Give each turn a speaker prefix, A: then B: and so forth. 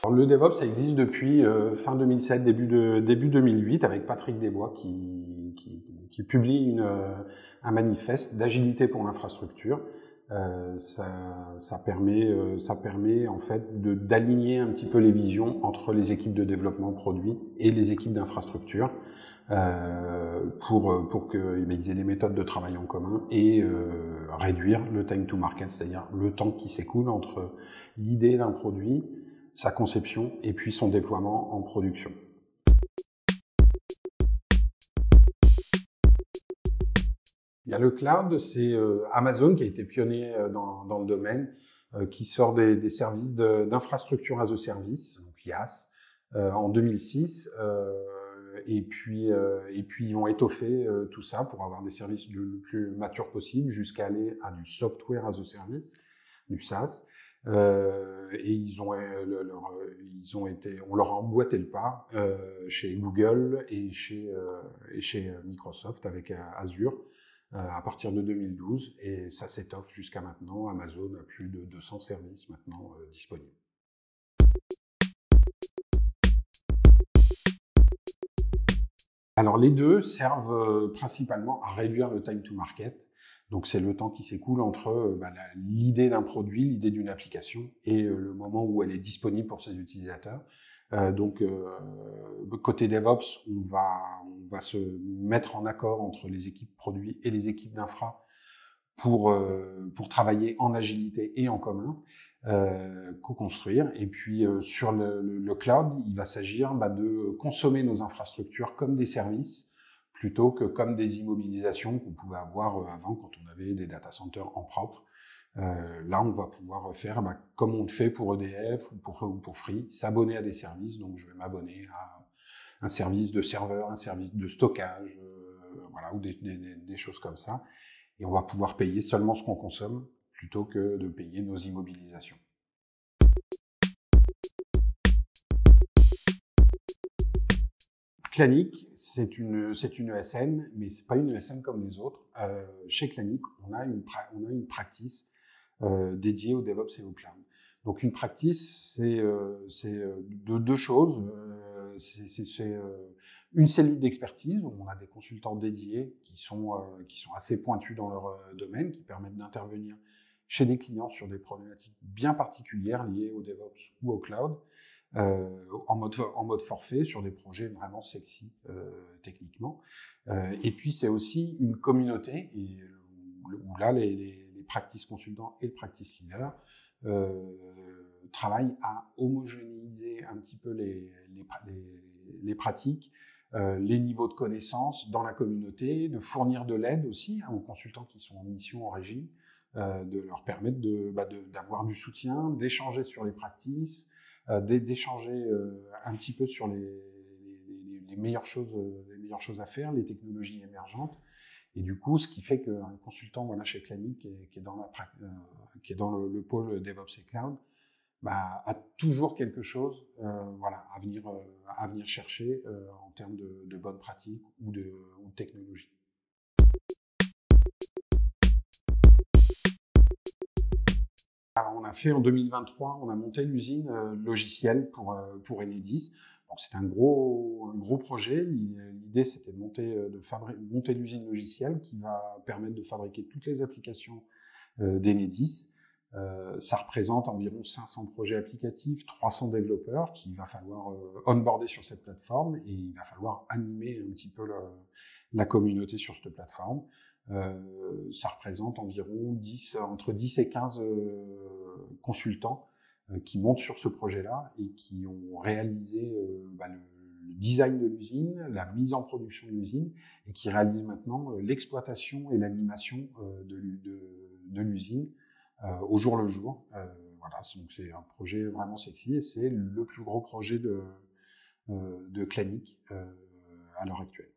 A: Alors, le DevOps, ça existe depuis fin 2007, début 2008, avec Patrick Desbois qui publie un manifeste d'agilité pour l'infrastructure. Ça permet en fait d'aligner un petit peu les visions entre les équipes de développement produit et les équipes d'infrastructure pour qu'ils aient des méthodes de travail en commun et réduire le time to market, c'est-à-dire le temps qui s'écoule entre l'idée d'un produit, sa conception et puis son déploiement en production. Il y a le cloud, c'est Amazon qui a été pionnier dans le domaine, qui sort des services d'infrastructure as a service, donc IaaS, en 2006. Et puis ils vont étoffer tout ça pour avoir des services le plus matures possible jusqu'à aller à du software as a service, du SaaS. Et on leur a emboîté le pas chez Google et chez Microsoft avec Azure à partir de 2012, et ça s'étoffe jusqu'à maintenant. Amazon a plus de 200 services maintenant disponibles. Alors les deux servent principalement à réduire le time to market. Donc c'est le temps qui s'écoule entre l'idée d'un produit, l'idée d'une application et le moment où elle est disponible pour ses utilisateurs. Côté DevOps, on va se mettre en accord entre les équipes produits et les équipes d'infra pour travailler en agilité et en commun, co-construire. Et puis sur le cloud, il va s'agir de consommer nos infrastructures comme des services plutôt que comme des immobilisations qu'on pouvait avoir avant quand on avait des data centers en propre. Là, on va pouvoir faire comme on le fait pour EDF ou pour Free, s'abonner à des services. Donc, je vais m'abonner à un service de serveur, un service de stockage, ou des choses comme ça. Et on va pouvoir payer seulement ce qu'on consomme plutôt que de payer nos immobilisations. Clanic, c'est une ESN, mais c'est pas une ESN comme les autres. Chez Clanic, on a une practice dédiée au DevOps et au cloud. Donc une practice, c'est de deux choses. C'est une cellule d'expertise où on a des consultants dédiés qui sont assez pointus dans leur domaine, qui permettent d'intervenir chez des clients sur des problématiques bien particulières liées au DevOps ou au cloud, en mode forfait sur des projets vraiment sexy techniquement. Et puis c'est aussi une communauté où là les practice consultants et le practice leader travaillent à homogénéiser un petit peu les pratiques, les niveaux de connaissances dans la communauté, de fournir de l'aide aussi aux consultants qui sont en mission en régie, de leur permettre d'avoir du soutien, d'échanger sur les practices, d'échanger un petit peu sur les meilleures choses à faire, les technologies émergentes. Et du coup, ce qui fait qu'un consultant chez Clanic qui est dans le pôle DevOps et Cloud a toujours quelque chose à venir chercher en termes de bonnes pratiques ou de technologie. Alors, on a fait en 2023, on a monté l'usine logicielle pour Enedis. C'est un gros projet. L'idée, c'était de monter l'usine logicielle qui va permettre de fabriquer toutes les applications d'Enedis. Ça représente environ 500 projets applicatifs, 300 développeurs qu'il va falloir onboarder sur cette plateforme, et il va falloir animer un petit peu la communauté sur cette plateforme. Ça représente environ entre 10 et 15 consultants qui montent sur ce projet-là et qui ont réalisé le design de l'usine, la mise en production de l'usine, et qui réalisent maintenant l'exploitation et l'animation de l'usine au jour le jour. Donc c'est un projet vraiment sexy et c'est le plus gros projet de Clanic à l'heure actuelle.